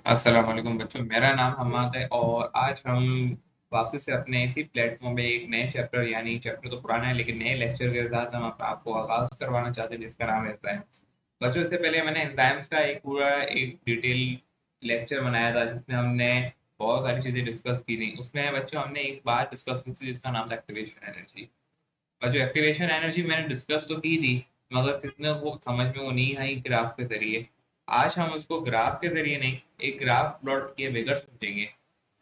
अस्सलाम वालेकुम बच्चों, मेरा नाम हमाद है और आज हम वापसी से अपने इसी प्लेटफॉर्म पे एक नए चैप्टर, यानी चैप्टर तो पुराना है लेकिन नए लेक्चर के साथ हम आपको आगाज करवाना चाहते हैं, जिसका नाम रहता है बच्चों। इससे पहले मैंने एंजाइम्स का एक पूरा एक डिटेल लेक्चर बनाया था जिसमें हमने बहुत सारी चीजें डिस्कस की थी। उसमें बच्चों हमने एक बात डिस्कस की थी जिसका नाम था एक्टिवेशन एनर्जी। और जो एक्टिवेशन एनर्जी मैंने डिस्कस तो की थी, मगर कितने को समझ में वो नहीं आई ग्राफ के जरिए। आज हम उसको ग्राफ के जरिए नहीं, एक ग्राफ प्लॉट किए बगैर समझेंगे।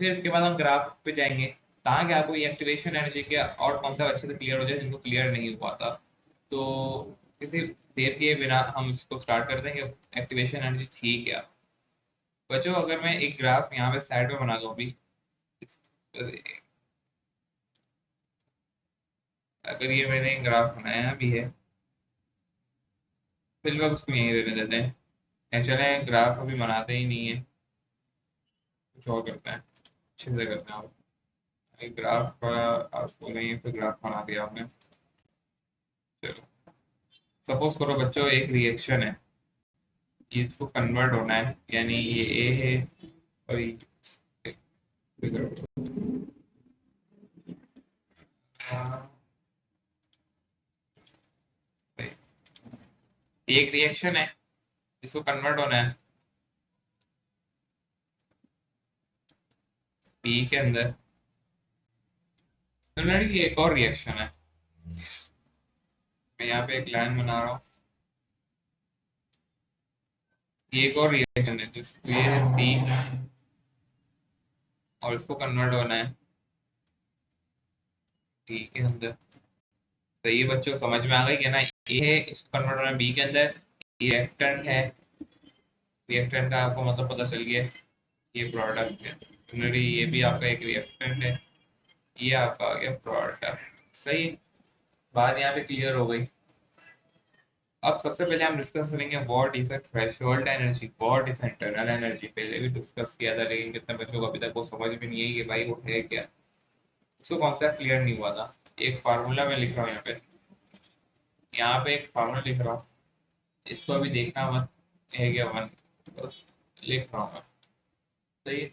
फिर इसके बाद हम ग्राफ पे जाएंगे ताकि आपको ये एक्टिवेशन एनर्जी के और कॉन्सेप्ट अच्छे से क्लियर हो जाए जिनको क्लियर नहीं हुआ था। तो किसी देर के बिना हम इसको स्टार्ट कर देंगे। एक्टिवेशन एनर्जी थी क्या बच्चों? अगर मैं एक ग्राफ यहाँ पे साइड में बना दूँ अभी, अगर ये मैंने ग्राफ बनाया भी है, फिर लोग उसको यहीं रहने देते हैं। चले ग्राफ अभी बनाते ही नहीं है, कुछ और करते हैं, अच्छे से करते हैं। आप एक ग्राफ का आपको नहीं, फिर ग्राफ बना दिया आपने। चलो, सपोज करो बच्चों एक रिएक्शन है, ये इसको कन्वर्ट होना है, यानी ये ए है और ये एक रिएक्शन है, इसको कन्वर्ट होना है बी के अंदर। सिमिलरली एक और रिएक्शन है, मैं यहाँ पे एक लाइन बना रहा हूँ, ये एक और रिएक्शन है जिसको ये है बी और इसको कन्वर्ट होना है डी के अंदर। तो ये बच्चों समझ में आ गई है ना? ये है, इसको कन्वर्ट होना है बी के अंदर। ये रिएक्टेंट है, रिएक्टेंट का आपको मतलब पता चल गया। ये प्रोडक्ट है, सिमिलरली ये भी आपका एक रिएक्टेंट है, ये आपका आ गया प्रोडक्ट। सही, बात यहाँ पे क्लियर हो गई। अब सबसे पहले हम डिस्कस करेंगे what is a threshold energy, what is internal energy. पहले भी डिस्कस किया था लेकिन कितने बच्चों को अभी तक वो समझ में नहीं है कि भाई वो है क्या, उसको कॉन्सेप्ट क्लियर नहीं हुआ था। एक फार्मूला मैं लिख रहा हूँ यहाँ पे, यहाँ पे एक फार्मूला लिख रहा हूँ, इसको अभी देखना मत है क्या वन, बस लिख रहा हूँ मैं। सही है?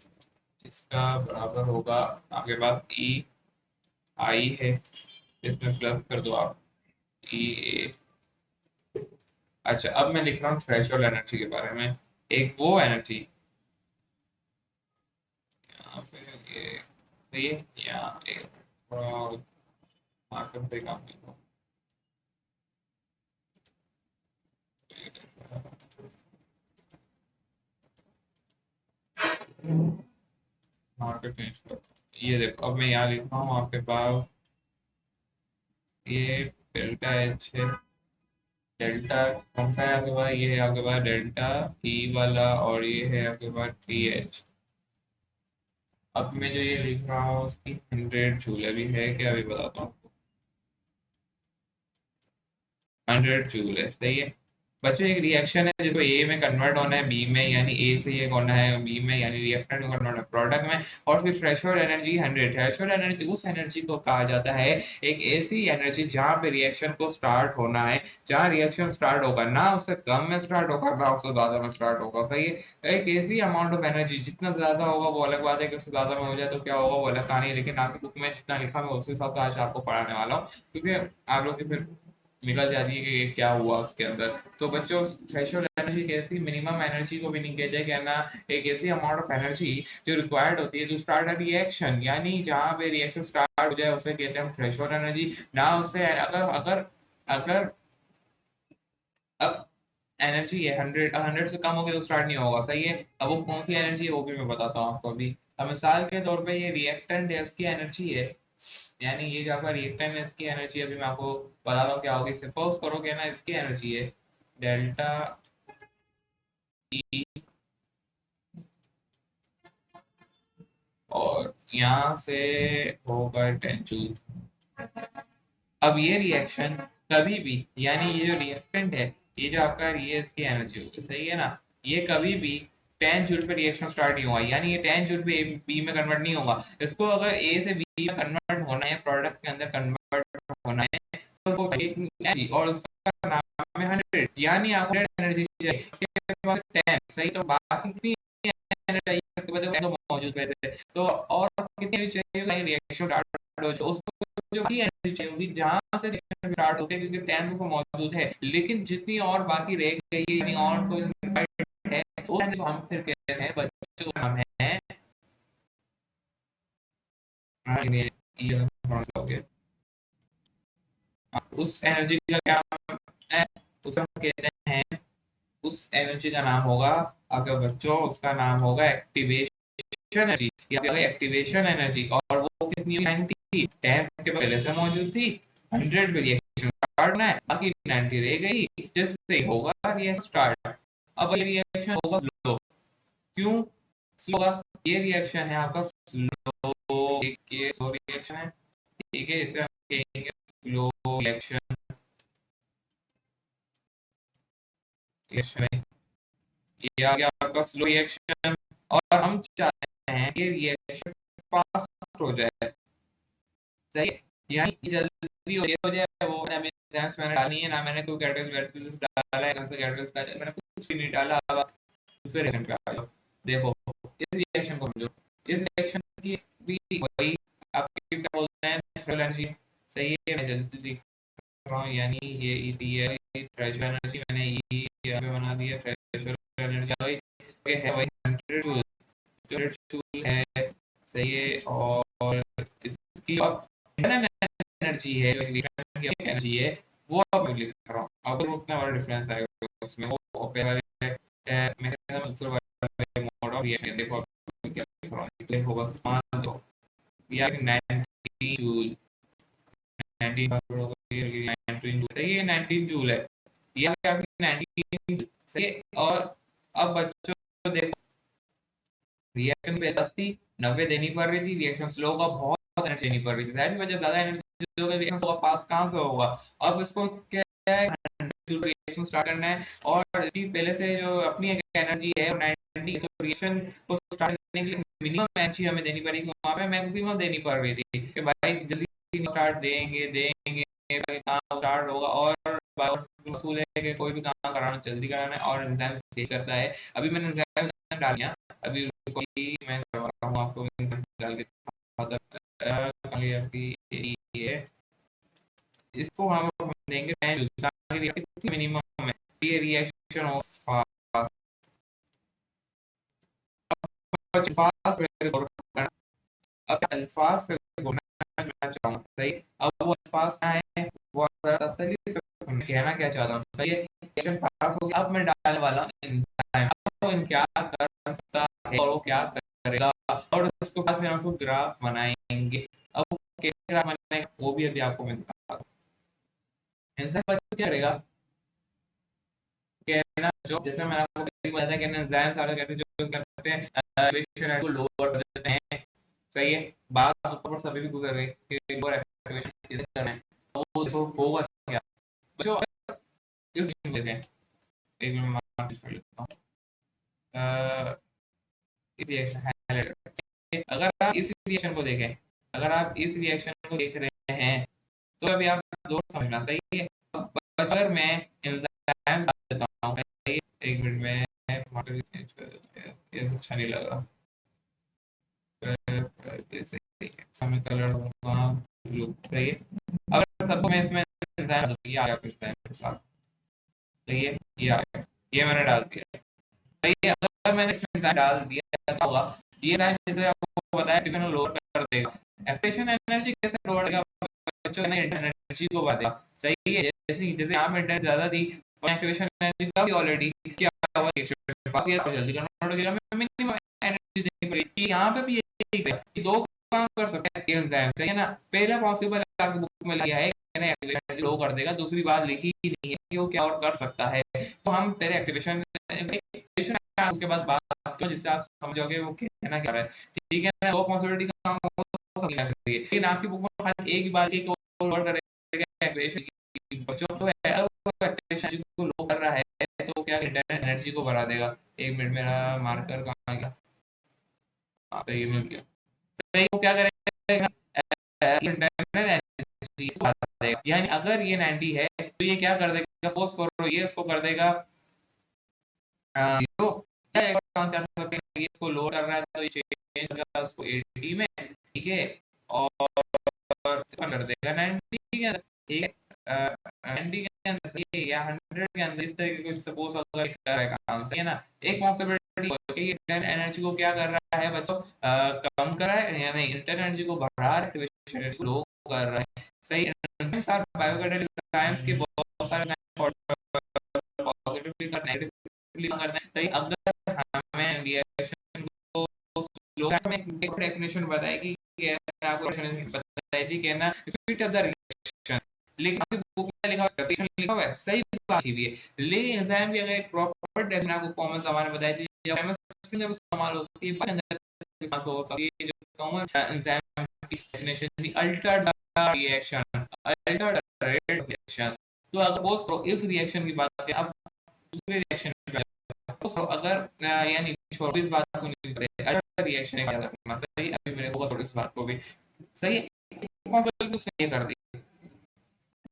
इसका बराबर होगा आपके पास ई आई है, इसमें प्लस कर दो आप ई ए। अच्छा, अब मैं लिख रहा हूँ थ्रेशोल्ड एनर्जी के बारे में। एक वो एनर्जी, यहाँ पे ये सही है, यहाँ एक थोड़ा मार्कर पे काम लिखो, मार्कर चेंज करो। ये देखो, अब मैं यहाँ लिख रहा हूँ आपके पास, ये डेल्टा एच है। डेल्टा कौन सा है आपके पास? ये है आपके पास डेल्टा ई वाला, और ये है आपके पास टी एच। अब मैं जो ये लिख रहा हूँ उसकी 100 जूल अभी है क्या, अभी बताता हूँ। 100 जूल है, सही है। बच्चों एक रिएक्शन है जिसको ए में कन्वर्ट होना है बी में, यानी ए से ये होना है बी में, यानी रिएक्टेंट में कन्वर्ट होना है प्रोडक्ट में। और फिर थ्रेशोल्ड एनर्जी 100। थ्रेशोल्ड एनर्जी उस एनर्जी को कहा जाता है, एक ऐसी एनर्जी जहां पे रिएक्शन को स्टार्ट होना है, जहां रिएक्शन स्टार्ट होगा ना उससे कम में स्टार्ट होगा ना उससे ज्यादा में स्टार्ट होगा। सही है? एक ऐसी अमाउंट ऑफ एनर्जी, जितना ज्यादा होगा वो अलग बात है कि उससे ज्यादा में हो जाए तो क्या होगा वो अलग कहानी है, लेकिन आपकी बुक में जितना लिखा मैं उस हिसाब से आज आपको पढ़ाने वाला हूँ, क्योंकि आप लोग की फिर निकल जाती है कि ये क्या हुआ उसके अंदर। तो बच्चों थ्रेशोल्ड एनर्जी कैसी मिनिमम एनर्जी को भी नहीं किया जाए, कहना एक ऐसी अमाउंट ऑफ एनर्जी जो रिक्वायर्ड होती है टू स्टार्ट अ रिएक्शन, यानी जहां पे रिएक्शन स्टार्ट हो जाए उसे कहते हैं हम थ्रेशोल्ड एनर्जी। ना उससे अगर अगर अगर अब एनर्जी है 100 से कम हो गई तो स्टार्ट नहीं होगा। सही है? अब वो कौन सी एनर्जी है वो भी मैं बताता हूँ आपको अभी। अब मिसाल के तौर पे ये रिएक्टेंट है, इसकी एनर्जी है, यानी ये जो आपका रिएक्टेंट है इसकी एनर्जी अभी मैं आपको बता रहा हूँ क्या होगी। सपोज करोगे ना, इसकी एनर्जी है डेल्टा ई, और यहाँ से होगा 10 जूल। अब ये रिएक्शन कभी भी, यानी ये जो रिएक्टेंट है, ये जो आपका ये इसकी एनर्जी होगी, सही है ना, ये कभी भी 10 जूल पे रिएक्शन स्टार्ट नहीं हुआ, यानी ये 10 जूल पे बी में कन्वर्ट नहीं होगा। इसको अगर ए से बी में कन्वर्ट होना है, प्रोडक्ट के अंदर कन्वर्ट होना है, तो वो एनर्जी और उसका नाम है 100, यानी आपको 100 एनर्जी चाहिए, उसके बाद 10। सही, तो बाकी कितनी एनर्जी पे थे, तो और कितनी एनर्जी चाहिए रिएक्शन स्टार्ट हो जाए, उसको जो भी एनर्जी चाहिए होगी जहां से रिएक्शन स्टार्ट होते हैं, क्योंकि 10 तो मौजूद है, लेकिन जितनी और बाकी रह गई है यानी और कोई है, उस एनर्जी को हम फिर कहते हैं बच्चों का नाम है उस एनर्जी का क्या है, उसे हम कहते हैं, उस एनर्जी का नाम होगा, अगर बच्चों उसका नाम होगा एक्टिवेशन एनर्जी या एक्टिवेशन एनर्जी। और वो कितनी 90, 10 के पहले से मौजूद थी, 100 पे रिएक्शन स्टार्ट है, बाकी 90 रह गई, जिससे होगा रिएक्शन स्टार्ट। अब ये रिएक्शन होगा स्लो, क्यों स्लो होगा, ये रिएक्शन है आपका स्लो, ये स्लो रिएक्शन है, ठीक है, इसे हम कहेंगे स्लो रिएक्शन, ये आ गया आपका स्लो रिएक्शन। और हम चाहते हैं कि रिएक्शन फास्ट हो जाए, सही है, यानी जल्दी हो जाए, वो मैंने डाली है ना, मैंने कोई कैटलिस्ट डाला है, कौन सा कैटलिस्ट का मैंने कुछ भी नहीं डाला, अब दूसरे रिएक्शन पे आ जाओ, देखो इस रिएक्शन को समझो, इस रिएक्शन की भी वही आपके क्या बोलते हैं नेचुरल एनर्जी, सही है, मैं जल्दी दिख रहा हूँ, यानी ये ईटी है, प्रेशर एनर्जी मैंने ई यहाँ पे बना दिया, प्रेशर एनर्जी वही है, वही 100 जूल है, सही है, और इसकी एनर्जी है, एनर्जी है, वो अब मैं लिख रहा हूँ, अगर उतना बड़ा डिफरेंस आएगा उसमें, वो पहले मैकेनिज्म वाले मोड ऑफ रिएक्शन, देखो क्या लिख रहा हूँ, तो होगा मान लो या 19 जूल, 19 जूल है, ये 19 जूल है, ये आपकी 19 सही है। और अब बच्चों देखो रिएक्शन पे 10 थी, 90 देनी पड़ रही थी, रिएक्शन स्लो का बहुत एनर्जी देनी पड़ रही थी, जाहिर वजह ज्यादा एनर्जी होगा, रिएक्शन स्लो पास कहां से होगा, अब इसको क्या है रिएक्शन स्टार्ट करना है, और इसकी पहले से जो अपनी एनर्जी है 90, तो रिएक्शन को स्टार्ट करने के लिए मिनिमम एनर्जी हमें देनी पड़ेगी, वहां पे मैक्सिमम देनी पड़ रही थी कि भाई जल्दी स्टार्ट देंगे काम स्टार्ट होगा, और वसूल है कि कोई भी काम कराना जल्दी कराना है, और एंजाइम सेव करता है, अभी मैंने एंजाइम डाल दिया, अभी कोई मैं करवा रहा हूँ आपको डाल के आपकी ये इसको हम देंगे 10 जूल मिनिमम है, ये रिएक्शन ऑफ फास्ट अब अल्फाज पे घूमना चाहूंगा, सही, अब वो अल्फाज क्या है, वो कहना क्या चाहता हूँ, सही है, रिएक्शन पास हो गया, अब मैं डालने वाला हूँ एंजाइम, अब वो क्या कर सकता है और वो क्या करेगा, और उसके बाद में हम उसको ग्राफ बनाएंगे, अब वो कैसे ग्राफ बनाएंगे वो भी अभी आपको मैं बताता हूँ। एंजाइम क्या करेगा, कहना जो जैसे मैंने आपको बताया कि एंजाइम सारे कहते हैं जो करते हैं एक्टिवेशन को लोअर कर देते हैं, सही है, बात ऊपर सभी भी गुजर रही कि लोअर एक्टिवेशन किधर करना है, तो वो देखो होगा क्या बच्चों, इस लेते हैं, एक मिनट मार्क कर लेता हूं, इस रिएक्शन है, अगर आप इस रिएक्शन को देखें, अगर आप इस रिएक्शन को देख रहे हैं, तो अभी आप दो समझना, सही है, अगर मैं एंजाइम डाल देता हूं, एक मिनट में ये अच्छा नहीं लग रहा, समय कलर होगा ब्लू, सही है, अगर सबको मैं इसमें एंजाइम ये आ गया कुछ टाइम के साथ, सही है, ये आ गया, ये मैंने डाल दिया, सही है, अगर मैंने इसमें एंजाइम डाल दिया तो होगा ये एंजाइम जैसे आपको बताया कि मैंने लोअर कर देगा, एक्टिवेशन एनर्जी कैसे लोअर करेगा, बच्चों ने एनर्जी को बढ़ा देगा, सही है, जैसे जैसे यहाँ पे एनर्जी ज्यादा थी, एक्टिवेशन एनर्जी था ऑलरेडी, क्या हुआ जल्दी कन्वर्ट हो गया, मिनिमम एनर्जी देनी पड़ेगी, यहाँ पे भी यही दो काम कर सकते हैं एंजाइम, सही है ना, पहला पॉसिबल आपकी बुक में लिया है एक्टिवेशन लो कर देगा, दूसरी बात लिखी ही नहीं है कि वो क्या और कर सकता है, तो हम पहले एक्टिवेशन उसके बाद बात करो जिससे आप समझोगे वो कहना क्या है, ठीक है ना, दो पॉसिबिलिटी का काम हो सकता है, लेकिन आपकी बुक में खाली एक ही बात है कि वो लोड करेगा एक्टिवेशन, बच्चों को है वो एक्टिवेशन को लो कर रहा है तो क्या एनर्जी को बढ़ा देगा, एक मिनट मेरा मार्कर कहाँ गया, हाँ तो ये मिल गया, सही, वो क्या करेगा यानी अगर ये 90 है तो ये क्या कर देगा, फोर्स करो ये इसको कर देगा, इसको लोअर कर रहा है तो ये चेंज होगा उसको 80 में, ठीक है, और कर देगा 90 के अंदर, ठीक है, 90 के अंदर सही है, या 100 के अंदर, इस तरीके कुछ सपोज अगर कर रहा है काम, सही है ना। एक पॉसिबिलिटी है कि इंटरनल एनर्जी को क्या कर रहा है बच्चों, कम कर रहा है, यानी इंटरनल एनर्जी को बढ़ा रहा है, एक्टिवेशन एनर्जी को लो कर रहा है, सही है। सारे बायोकैटालिटिक एंजाइम्स के बहुत सारे पॉजिटिवली करना है, नेगेटिवली करना है, सही। अगर हमें रिएक्शन को स्लो करने की डेफिनेशन बताएगी कि आपको बताई थी कि ना स्पीड ऑफ द रिएक्शन, लेकिन आपकी बुक में लिखा हुआ है, लिखा हुआ है, सही बात ही भी है, लेकिन एंजाइम की अगर एक प्रॉपर डेफिनेशन आपको कॉमन सामान बताई थी, जब केमिस्ट्री में इस्तेमाल हो सकती है, बायोलॉजी में हो सकती है, जो कॉमन एंजाइम की डेफिनेशन थी alter reaction, alter rate reaction. तो अगर सपोज करो इस रिएक्शन की बात करें, अब दूसरे रिएक्शन की बात करें, तो अगर यानी छोड़ो इस बात को नहीं करें, अल्टर रिएक्शन है, याद रखना, सही। अभी मेरे को छोड़ो इस बात को भी, सही है, बिल्कुल सही कर दी,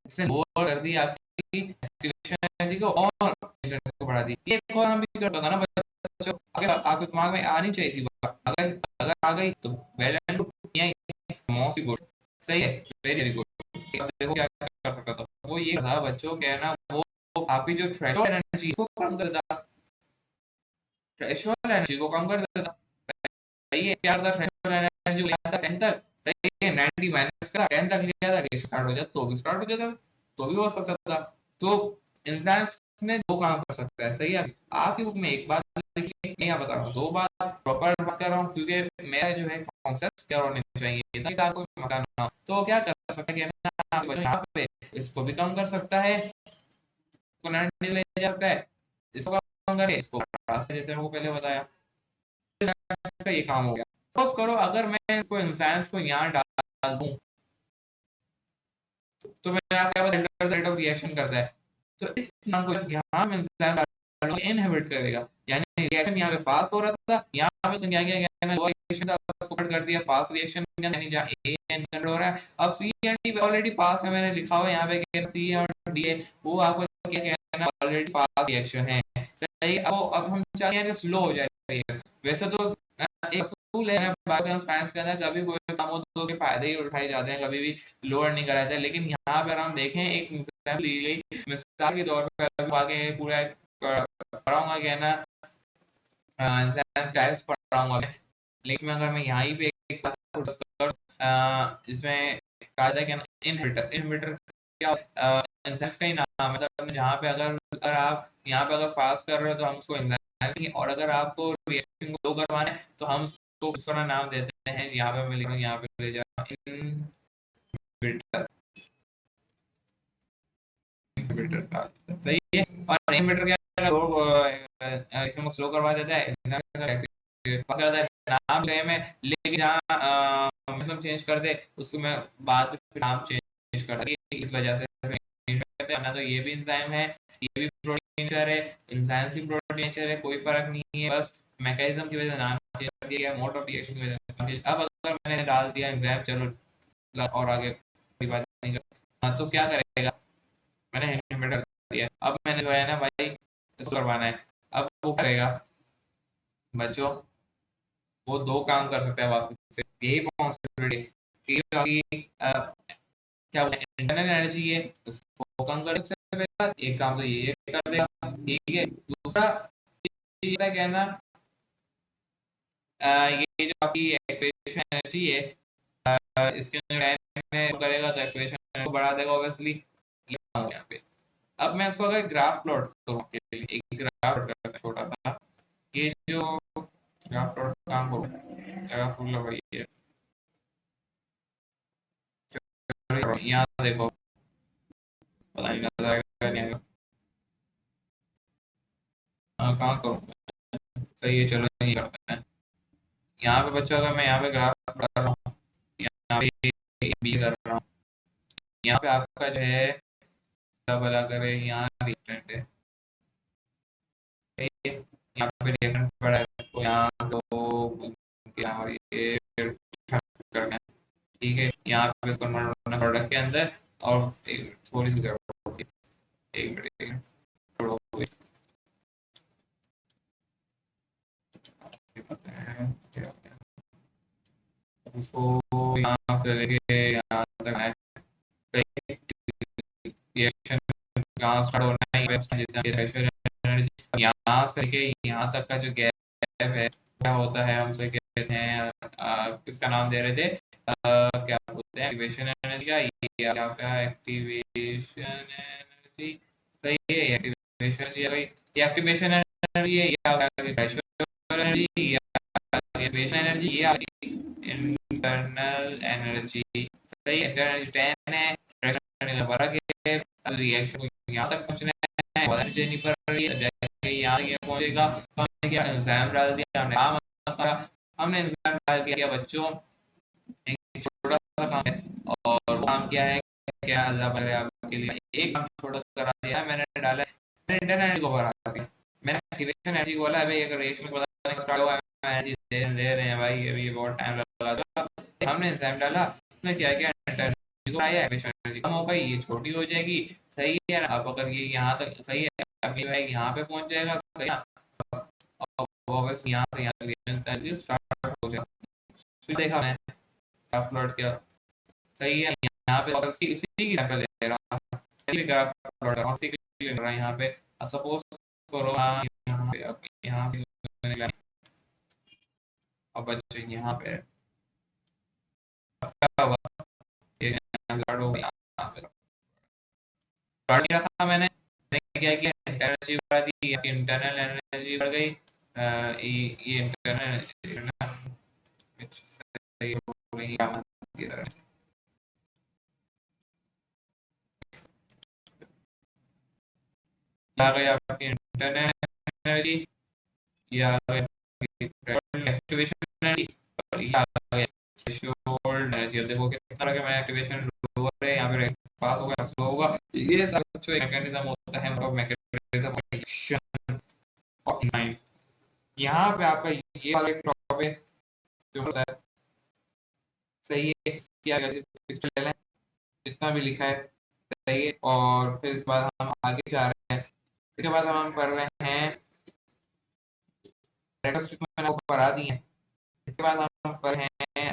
इससे लोअर कर दी आपकी एक्टिवेशन एनर्जी को और इंटरनल को बढ़ा दी। ये एक और हम भी करता था ना बच्चों, अगर आपके दिमाग में आनी चाहिए थी बात, अगर अगर आ गई तो वेल एंड गुड, या मोस्ट गुड, सही है, वेरी वेरी गुड। अब देखो क्या कर सकता था, वो ये था बच्चों, कहना वो आपकी जो थ्रेशोल्ड एनर्जी को कम कर देता, थ्रेशोल्ड एनर्जी को कम कर देता, सही है। क्या था, थ्रेशोल्ड एनर्जी लिया था 10 तक, सही है, 90 माइनस करा 10 तक लिया था, स्टार्ट हो जाता, तो भी स्टार्ट हो जाता, तो भी हो सकता था। तो इंसान ने दो काम कर सकता है, सही है। आपकी बुक में एक बात लिखी, मैं यहाँ बता रहा हूँ दो बात, प्रॉपर बात कर रहा हूँ, क्योंकि मेरा जो है कॉन्सेप्ट क्या होने चाहिए ताकि आपको मजा ना हो। तो क्या कर सकता है कि यहाँ पे इसको भी कम कर सकता है, इसको 90 ले जाता है, इसको कम करे, इसको रास्ते जैसे मैंने पहले बताया, का ये काम हो गया। सपोज करो अगर मैं इसको इंसान को यहाँ डाल दूं, तो मेरा क्या रेट ऑफ रिएक्शन करता है, तो इस नाम को यहाँ में इंसान इनहिबिट करेगा, यानी रिएक्शन यहाँ पे फास्ट हो रहा था, यहाँ पे उसने क्या किया, यानी लो रिएक्शन था उसको कट कर दिया फास्ट रिएक्शन, यानी जहाँ ए एन कंट्रोल हो रहा है, अब सी एंड डी ऑलरेडी फास्ट है, मैंने लिखा हुआ है यहाँ पे कि सी और डी है, वो आपको क्या कहना है, ऑलरेडी फास्ट रिएक्शन है, सही। अब हम चाहते हैं कि स्लो हो जाए, वैसे तो एक असूल है बायो साइंस के अंदर, कभी कोई काम हो तो उसके फायदे ही उठाए जाते हैं, कभी भी लोअर नहीं कराया जाता, लेकिन यहाँ पर हम देखें एक मिसाल ली गई, मिसाल के तौर पर आगे पूरा पढ़ाऊंगा क्या ना, टाइप्स पढ़ाऊंगा, लेकिन इसमें अगर मैं यहाँ पे एक बात इसमें कहा जाए कि इनहिबिटर, इनहिबिटर क्या एंजाइम्स का ही नाम है, मतलब जहाँ पे अगर आप यहाँ पे अगर फास्ट कर रहे हो तो हम उसको एंजाइम, और अगर आपको रिएक्शन को लो करवाना है तो हम उसको दूसरा नाम देते हैं, यहाँ पे मैं लिख रहा हूँ, यहाँ पे ले जाओ इनहिबिटर, इनहिबिटर का सही है। और इनहिबिटर क्या इसको स्लो करवा देता है, नाम है मैं, लेकिन जहाँ मतलब चेंज कर दे उसको मैं बाद में नाम चेंज कर दिए, इस वजह से ना, तो ये भी एंजाइम है, ये भी प्रोटीन नेचर है, एंजाइम भी प्रोटीन नेचर है, कोई फर्क नहीं है, बस मैकेनिज्म की वजह से नाम चेंज कर दिया गया, मोड ऑफ रिएक्शन की वजह से। अब अगर मैंने डाल दिया एंजाइम, चलो और आगे कोई बात नहीं कर, हाँ, तो क्या करेगा, मैंने इनहिबिटर दिया, अब मैंने जो है ना भाई इसको करवाना है, अब वो करेगा बच्चों, वो दो काम कर सकता है वापस से, यही पॉसिबिलिटी, क्या इंटरनल एनर्जी है उसको कम कर सकते हैं, एक काम तो ये कर देगा, ठीक है। दूसरा ये कहना, ये जो आपकी एक्वेशन एनर्जी है, इसके अंदर करेगा तो एक्वेशन को बढ़ा देगा ऑब्वियसली, यहाँ पे। अब मैं इसको अगर ग्राफ प्लॉट करूँ, एक ग्राफ प्लॉट छोटा सा, ये जो ग्राफ प्लॉट काम करूँ फुल वही है, यहाँ देखो पता नहीं नजर आएगा नहीं आएगा, कहाँ करूँ, सही है, चलो यही करते हैं। यहाँ पे बच्चों अगर मैं यहाँ पे ग्राफ कर रहा हूँ, यहाँ पे बी कर रहा हूँ, यहाँ पे आपका जो है डबल अगर यहाँ रिएक्टेंट है, यहाँ पे रिएक्टेंट पड़ा है, इसको यहाँ तो यहाँ ये करना है, ठीक है, यहाँ पे कन्वर्ट होना प्रोडक्ट के अंदर, और थोड़ी सी गड़बड़, एक मिनट उसको यहाँ से लेके यहाँ तक है, रिएक्शन कहाँ स्टार्ट होना है, जैसे यहाँ से लेके यहाँ तक का जो गैप है क्या होता है, हम उसे कहते हैं किसका नाम दे रहे थे, क्या बोलते हैं, एक्टिवेशन एनर्जी का, ये आपका एक्टिवेशन एनर्जी, सही है, एक्टिवेशन एनर्जी है भाई, ये एक्टिवेशन एनर्जी है, ये प्रेशर एनर्जी, एक्टिवेशन एनर्जी, ये आ गई इंटरनल एनर्जी, सही है, इंटरनल 10 है, प्रेशर एनर्जी बढ़ गया, अब रिएक्शन को यहाँ तक पहुँचना है, और एनर्जी नहीं पड़ रही है, जाके यहाँ पहुँचेगा, तो हमने क्या एंजाइम डाल दिया, हमने काम हमने एंजाइम डाल दिया बच्चों, एक छोटा सा काम है, और वो काम क्या है, क्या अल्लाह करे आपके लिए, एक काम छोटा करा दिया मैंने, डाला मैंने इंटरनल एनर्जी को बढ़ा दिया, मैंने एक्टिवेशन एनर्जी को बोला, अभी एक रिएक्शन को पता नहीं स्टार्ट हुआ है, एनर्जी दे रहे हैं भाई, अभी ये बहुत टाइम लगा, हमने एंजाइम डाला, उसने क्या किया, एनर्जी को आया, एक्टिवेशन एनर्जी कम हो गई, ये छोटी हो जाएगी, सही है, अब अगर ये यहाँ तक सही है, अभी भाई यहाँ पे पहुंच जाएगा, सही है, यहाँ से यहाँ तक स्टार्ट हो जाएगा, फिर देखा मैं ग्राफ प्लॉट किया, सही है, यहाँ पे इसी की सैंपल ले रहा हूँ, ग्राफ प्लॉट कर रहा हूँ, इसी की ले रहा हूँ यहाँ पे, सपोज करो यहाँ पे, अब यहाँ पे अब बच्चे यहाँ पे क्या हुआ, ये स्टार्ट हो गया, यहाँ पे स्टार्ट किया था मैंने क्या किया, एनर्जी बढ़ा दी, इंटरनल एनर्जी बढ़ गई, ये इंटरनल सही हो रही है, आ गई आपकी इंटरनल एनर्जी, ये आ गई एक्टिवेशन एनर्जी, और ये आ गया थ्रेशोल्ड एनर्जी, देखो कितना लगे मैं एक्टिवेशन लोअर है, यहाँ पे पास होगा, स्लो होगा, ये बच्चों एक मैकेनिज्म होता है, मतलब mechanism of action of mind, यहाँ पे आपका ये वाला एक टॉपिक है जो होता है, सही है, क्या पिक्चर ले लें, जितना भी लिखा है सही है, और फिर इस बार हम आगे जा रहे हैं, इसके बाद हम पढ़ रहे हैं मैंने ऊपर आ दी है, इसके बाद हम पढ़ रहे हैं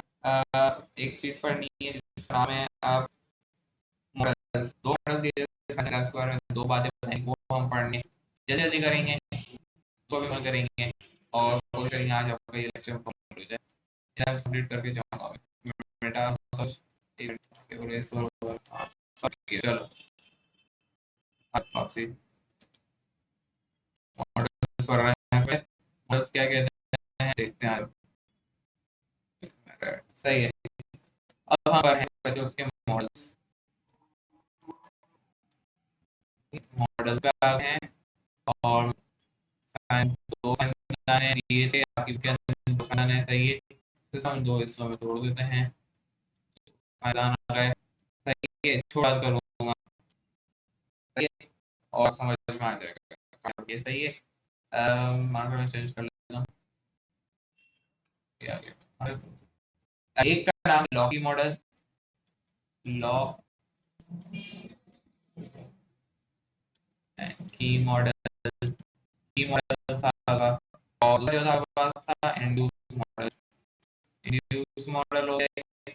एक चीज पढ़नी है जिसका नाम है मॉडल्स, दो मॉडल्स के बारे में दो बातें बताएंगे, वो हम पढ़ने जल्दी जल्दी करेंगे, तो भी करेंगे, और कोशिश करेंगे आज आपका ये लेक्चर कंप्लीट हो जाए, कंप्लीट करके जाऊंगा बेटा, सब चलो आपसे मॉडल्स पढ़ रहे हैं, मॉडल्स क्या कहते हैं देखते हैं, सही है, अब हम पढ़ रहे हैं उसके मॉडल्स, मॉडल पे आ गए हैं, और दो दिए थे आपके अंदर, सही है, तो हम दो हिस्सों में तोड़ देते हैं, आ गए, सही है, छोड़ा करूंगा, सही है, और समझ में आ जाएगा, सही है, मार्कर में चेंज कर लेता हूँ, एक का नाम लॉ की मॉडल, लॉ की मॉडल, की मॉडल था, और जो था इंड्यूस मॉडल, इंड्यूस मॉडल हो गया,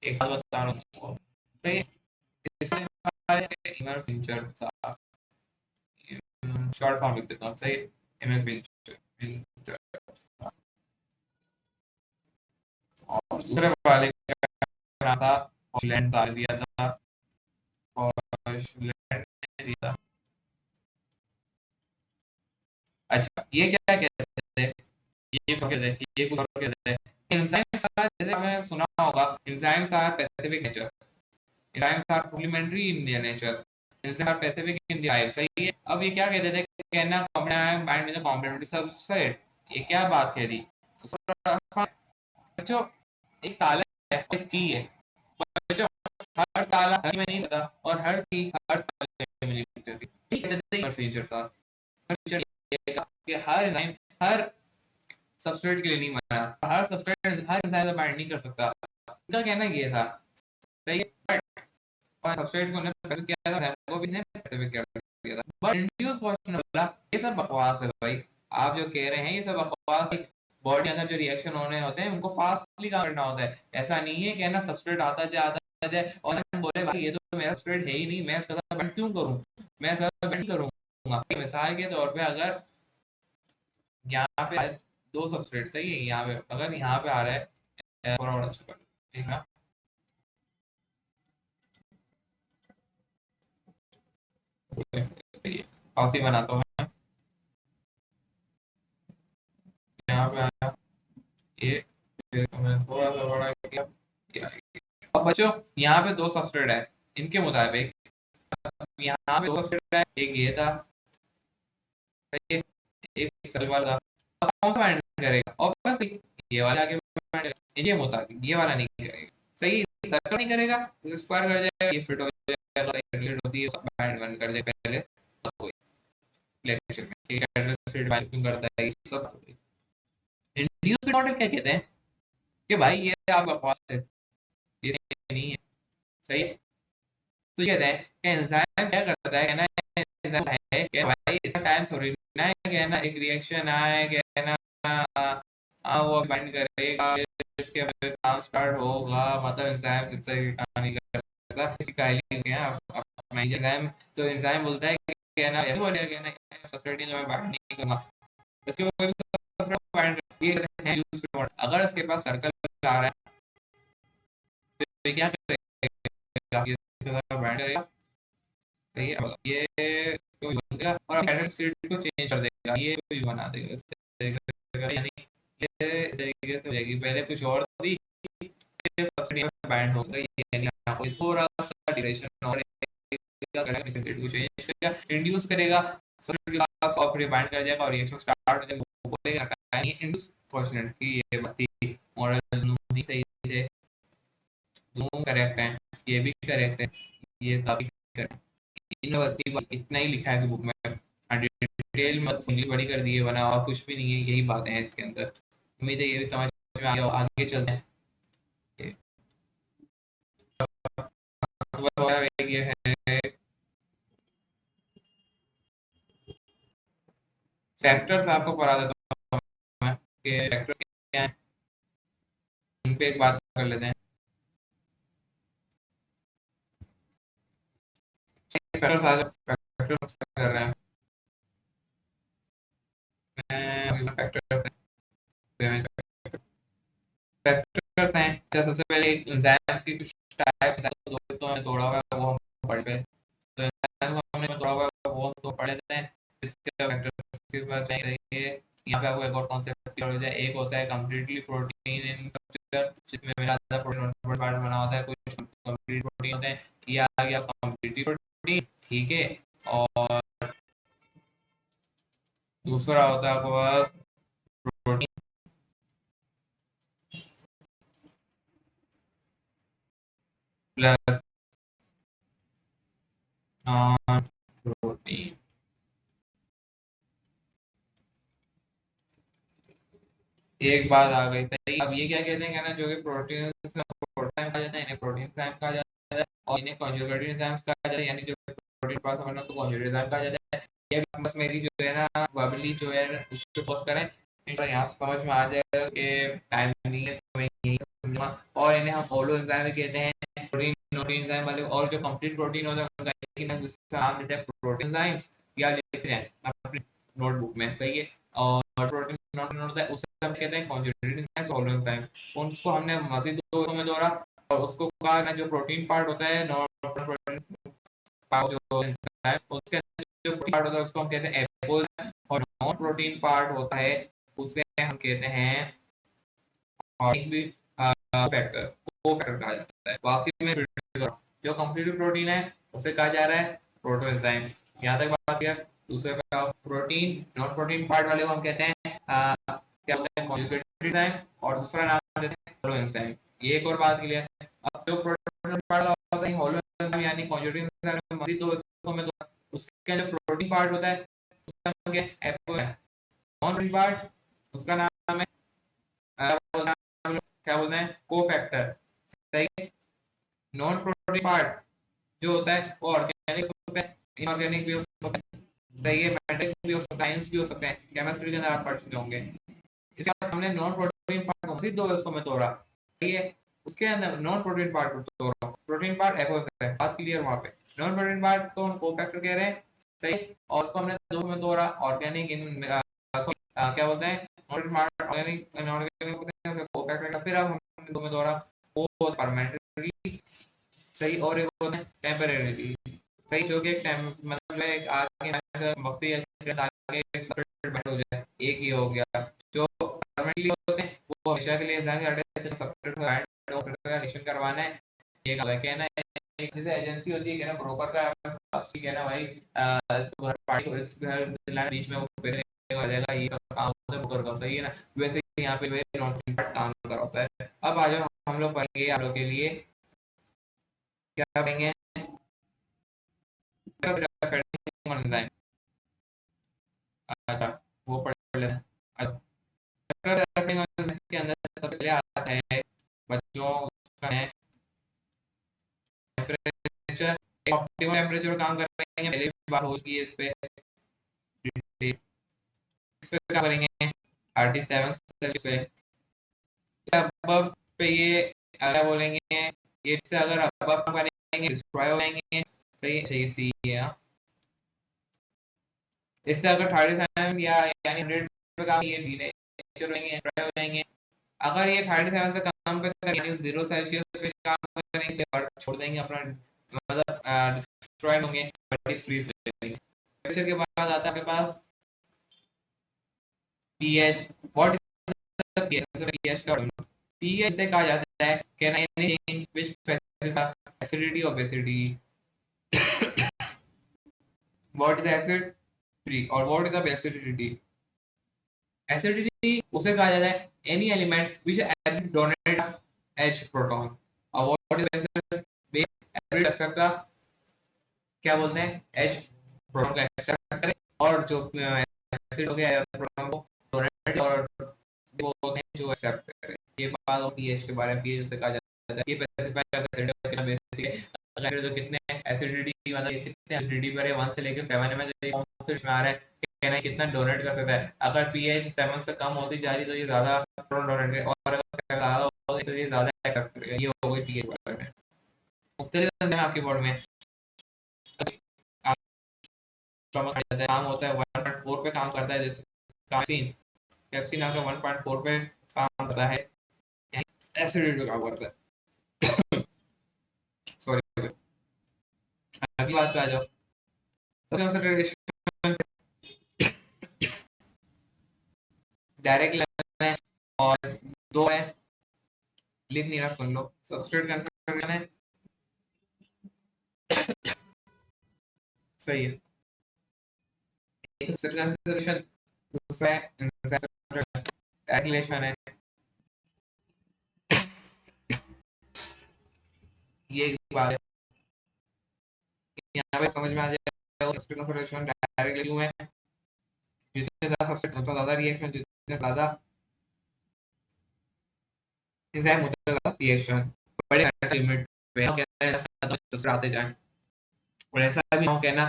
एक साथ बता रहा हूँ, सही है, इसमें इमर फिंचर था, शॉर्ट फॉर्म लिख देता हूँ, सही है, इमर फिंचर, और दूसरे वाले का नाम था हॉलैंड, दिया था, और दिया, अच्छा ये क्या कहते हैं, ये तो कहते हैं, ये कुछ और कहते हैं, एंजाइम्स आर, जैसे आपने सुना होगा, enzymes are specific nature, enzymes are supplementary in their nature, enzymes are specific in the type, सही है, अब ये क्या कहते थे, कहना complement bind with the complementary subset, ये क्या बात है दी, बच्चों एक ताला है, एक की है, बच्चों हर ताला हर में नहीं लगा, और हर की हर ताले में नहीं लगती, ठीक है, फीचर साथ कि हर एंजाइम हर सबस्ट्रेट के लिए नहीं बना, हर सबस्ट्रेट हर एंजाइम से बाइंड नहीं कर सकता, उनका कहना ये था, सही है, और सबस्ट्रेट को ने पहले किया था, वो भी ने स्पेसिफिक किया था, बट इंड्यूस क्वेश्चन वाला ये सब बकवास है भाई, आप जो कह रहे हैं ये सब बकवास है, बॉडी के अंदर जो रिएक्शन होने होते हैं उनको फास्टली काम करना होता है। ऐसा नहीं है कि ना सबस्ट्रेट आता जाए और हम बोले भाई ये तो मेरा सबस्ट्रेट है ही नहीं, मैं इसका बैंड क्यों करूं, मैं इसका बैंड करूंगा। मिसाल के तौर पे अगर यहाँ पे दो सबस्ट्रेट सही है, यहाँ पे अगर यहाँ पे आ रहा है ठीक है, पासी बनाता हूँ यहाँ पे आया ये, मैं थोड़ा सा बड़ा किया। अब बच्चों यहाँ पे दो सबस्ट्रेट है, इनके मुताबिक यहाँ पे दो सबस्ट्रेट है, एक ये था एक सेल वाला, अब कौन सा बाइंड करेगा, ऑब्वियसली ये वाला आगे बाइंड करेगा, ये मुताबिक ये वाला नहीं करेगा। सही, सर्कल नहीं करेगा तो स्क्वायर कर जाएगा, ये फिट हो जाएगा, सर्कुलेट होती है सब बाइंड बंद कर दे पहले कोई लेक्चर में, ठीक है, एड्रेस बाइंड क्यों करता है ये सब। इंड्यूस्ड मॉडल क्या कहते हैं कि भाई ये आप बकवास है, ये नहीं है सही है। तो ये कहते हैं कि एंजाइम क्या करता है ना, एंजाइम है कि भाई इतना टाइम थोड़ी ना है कि ना एक रिएक्शन आए कि ना वो बाइंड करेगा इसके बाद काम स्टार्ट होगा, मतलब एंजाइम किस तरह की काम नहीं करता, किसी का एंजाइम। तो एंजाइम बोलता है कि ना ये बोलेगा कि ना सब्सट्रेट जो मैं बाइंड नहीं करूंगा, इसके कोई भी सब्सट्रेट बाइंड ये है। अगर इसके पास सर्कल आ रहा है तो क्या करेगा, ये बाइंड करेगा सही है, ये इसको देगा और पैटर्न स्टेट को चेंज कर देगा, ये कोई बना देगा इस तरीके से, यानी ये इस तरीके से हो जाएगी, पहले कुछ और थी सब्सिडी में बैंड हो गई, यानी आपको थोड़ा सा ड्यूरेशन और स्टेट को चेंज करेगा, इंड्यूस करेगा सब्सिडी के साथ और फिर बैंड कर जाएगा और रिएक्शन स्टार्ट हो जाएगा, वो बोलेगा ये इंड्यूस क्वेश्चन की ये बात मॉडल सही है, दोनों करेक्ट है, ये भी करेक्ट है, ये सभी करेक्ट। इतना ही लिखा है बुक में, डिटेल में इंग्लिश बड़ी कर दी है वरना और कुछ भी नहीं है, यही बातें हैं इसके अंदर। उम्मीद है ये भी समझ में आ गया, आगे चलते हैं। ये है फैक्टर्स, आपको पढ़ा देता हूँ मैं कि फैक्टर्स क्या हैं, इन पे एक बात कर लेते हैं। फैक्टर्स कर रहे हैं फैक्टर्स हैं, सबसे पहले एंजाइम्स की कुछ टाइप्स हैं, दोस्तों में तोड़ा हुआ है वो हम पढ़ पे, तो एंजाइम्स हमने तोड़ा हुआ है वो हम तो पढ़ लेते हैं। इसके फैक्टर्स की बात नहीं रही है, यहाँ पे आपको एक और कॉन्सेप्ट क्लियर हो जाए, एक होता है कंप्लीटली प्रोटीन इन स्ट्रक्चर, जिसमें मेरा आधा प्रोटीन पार्ट बना होता है, कुछ कंप्लीट प्रोटीन होते हैं, ये आ गया कंप्लीटली प्रोटीन, ठीक है। और दूसरा होता है आपके पास प्रोटीन प्लस नॉन प्रोटीन। एक बात आ गई सही, अब ये क्या कहते हैं ना, जो कि प्रोटीन कहा जाता है, इन्हें प्रोटीन कहा जाता है और इन्हें कॉन्जुगेटेड एंजाइम्स कहा जाता है, यानी जो प्रोटीन पास होना उसको कॉन्जुगेटेड एंजाइम कहा जाता है। ये बस मेरी जो है ना वर्बली जो है उस पे फोकस करें, तो यहाँ समझ में आ जाएगा कि टाइम नहीं है तो मैं यही समझूंगा। और इन्हें हम होलो एंजाइम कहते हैं, प्रोटीन प्रोटीन एंजाइम वाले, और जो कंप्लीट प्रोटीन होता है उनका नाम लेते हैं प्रोटीन एंजाइम्स, या लेते हैं अपनी नोटबुक में, सही है। और प्रोटीन नॉट होता है उसे हम कहते हैं कॉन्जुगेटेड एंजाइम्स, होलो एंजाइम। उनको हमने मजीद दो में दौरा और उसको कहा ना जो प्रोटीन पार्ट होता है, नॉन प्रोटीन पार्ट जो एंजाइम, उसके जो प्रोटीन पार्ट होता है उसको हम कहते हैं एपोज, और नॉन प्रोटीन पार्ट होता है उसे हम कहते हैं और एक भी फैक्टर, को फैक्टर कहा जाता है। वासी में जो कंप्लीट प्रोटीन है उसे कहा जा रहा है प्रोटो एंजाइम। यहाँ तक बात किया। दूसरे का प्रोटीन नॉन प्रोटीन पार्ट वाले को हम कहते हैं क्या बोलते हैं कॉन्जुगेटेड एंजाइम, और दूसरा नाम देते हैं होलो एंजाइम। ये एक और बात क्लियर है। अब जो प्रोटीन पार्ट होता है होलो एंजाइम यानी कॉन्जुगेटेड एंजाइम मजीद दो हिस्सों में, उसका जो प्रोटीन पार्ट होता है उसका नाम क्या है एपो है, नॉन प्रोटीन पार्ट उसका नाम है क्या बोलते हैं कोफैक्टर, सही है। नॉन प्रोटीन पार्ट जो होता है वो ऑर्गेनिक होता है, इनऑर्गेनिक भी हो सकता है, सही है, मेटल भी हो सकता है, आयंस भी हो सकते हैं, केमिस्ट्री के अंदर आप पढ़ चुके होंगे। इसके बाद हमने नॉन प्रोटीन पार्ट को दो हिस्सों में तोड़ा, सही है। उसके अंदर नॉन प्रोटीन पार्ट को तोड़ा, प्रोटीन पार्ट एक्वस है, बात क्लियर वहां पे। नॉन प्रोटीन पार्ट को हम कोफैक्टर कह रहे हैं, सही। और उसको हमने दो में तोड़ा, ऑर्गेनिक क्या बोलते हैं, प्रोटीन पार्ट ऑर्गेनिक इनऑर्गेनिक होते हैं, कोफैक्टर का। फिर अब हमने दो में तोड़ा, वो परमानेंटली, सही, और एक होता है टेम्परेरी, सही, जो कि एक मतलब एक आगे वक्ती आगे एक सेपरेट बैंड हो जाए, एक ही हो गया। जो परमानेंटली होते हैं वो हमेशा के लिए सेपरेट बैंड ऑपरेशन करवाना है, ये कहना है। एक जैसे एजेंसी होती है, कहना ब्रोकर का, कहना भाई इस घर पार्टी को, इस घर बीच में वो आ जाएगा, ये सब काम होता है ब्रोकर का, सही है ना। वैसे ही यहाँ पे नॉन काम कर होता है। अब आ जाओ, हम लोग पढ़ेंगे आप लोग के लिए क्या पढ़ेंगे, अच्छा वो पढ़ लेना। के अंदर सबसे पहले आता है बच्चों का है टेम्परेचर, ऑप्टिमल टेम्परेचर काम करेंगे, पहले भी बात हो चुकी है इस पे क्या करेंगे 37 सेल्सियस पे, अबव पे ये क्या बोलेंगे, ये से अगर अबव करेंगे डिस्ट्रॉय हो जाएंगे, सही सही सी है। इससे अगर 37 या यानी 100 पे काम, ये डीनेचर हो जाएंगे, डिस्ट्रॉय हो जाएंगे। अगर ये 37 से कम पे यानी 0 सेल्सियस पे काम करेंगे और छोड़ देंगे अपना, मतलब डिस्ट्रॉय होंगे, बॉडी फ्रीज हो जाएंगे। टेम्परेचर के बाद आता है आपके पास pH, what is the pH का pH से कहा जाता है can anything which specifies acidity और basicity, what is the acid free और what is the basicity. Acidity उसे कहा जाता है any element which acid donate H proton, और what is basis base acid accept का क्या बोलते हैं H प्रोटॉन का एक्सेप्ट करे, और जो एसिड हो गया प्रोटॉन को डोनेट, और वो होते हैं जो एक्सेप्ट करे। ये बात होती है pH के बारे में, pH उसे कहा जाता है, ये स्पेसिफाई करता है एसिड कितना बेसिक है, अगर तो कितने एसिडिटी, मतलब कितने एसिडिटी पर है 1 से लेकर 7 में, जो कौन से में आ रहा है, कहना है कितना डोनेट कर सकता है। अगर pH 7 से कम होती जा रही तो ये ज्यादा प्रोटॉन डोनेट करे, और अगर 7 ज्यादा होती तो ये ज्यादा एक्सेप्ट करेगा। ये हो गई pH बारे में। मुख्तलिफ है आपके बोर्ड में काम होता है 1.4 पे काम करता है, जैसे कैप्सिन, कैप्सिन आपका 1.4 पे काम करता है, एसिडिटी पे काम करता है। सॉरी, अगली बात पे आ जाओ। कंसंट्रेशन डायरेक्ट लेवल है और दो है, लिख नहीं रहा, सुन लो। सबस्ट्रेट कंसंट्रेशन है, सही है, सबस्ट्रेट कंसंट्रेशन, दूसरा है एग्लेशन है, ये बात है यहाँ पे समझ में आ जाएगा। सबस्ट्रेट कंसंट्रेशन डायरेक्ट क्यों है, जितने ज्यादा सबस्ट्रेट उतना ज्यादा रिएक्शन, जितने ज्यादा एंजाइम होता है ज्यादा रिएक्शन, बड़े लिमिट पे सबसे आते जाए, और ऐसा भी हो कहना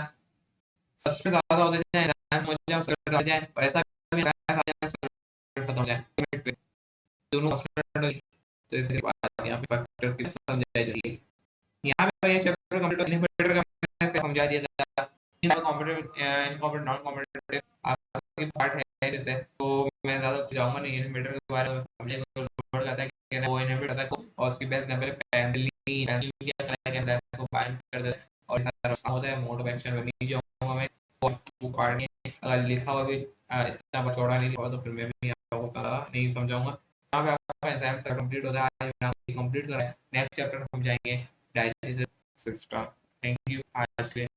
सबसे ज्यादा होते जाए एंजाइम हो जाए, सबसे आते जाए, और ऐसा भी खत्म हो जाए लिमिट पे, दोनों तो इसके बाद यहाँ पे फैक्टर्स की समझाई जाएगी। यहाँ पे ये चैप्टर कंप्लीट इनहिबिटर का समझा दिया जाता है, कॉम्पिटिटिव नॉन कॉम्पिटिटिव आपकी पार्ट है, जैसे तो मैं ज्यादा जाऊंगा नहीं, इनहिबिटर के बारे में समझेगा, लोड करता है कि वो इनहिबिट करता है, और उसकी बेस पहले पेनिसिलिन क्या करता है, इसको बाइंड कर देता है, और सारा होता है मोड ऑफ एक्शन में नहीं जाऊंगा मैं, और वो पार्ट नहीं अगर लिखा हुआ भी इतना चौड़ा नहीं लिखा तो फिर मैं भी आपको नहीं समझाऊंगा। यहाँ पे आपका एग्जाम कंप्लीट होता है, आज कंप्लीट करा है, नेक्स्ट चैप्टर हम जाएंगे डाइजेस्टिव सिस्टम। थैंक यू, आज के लिए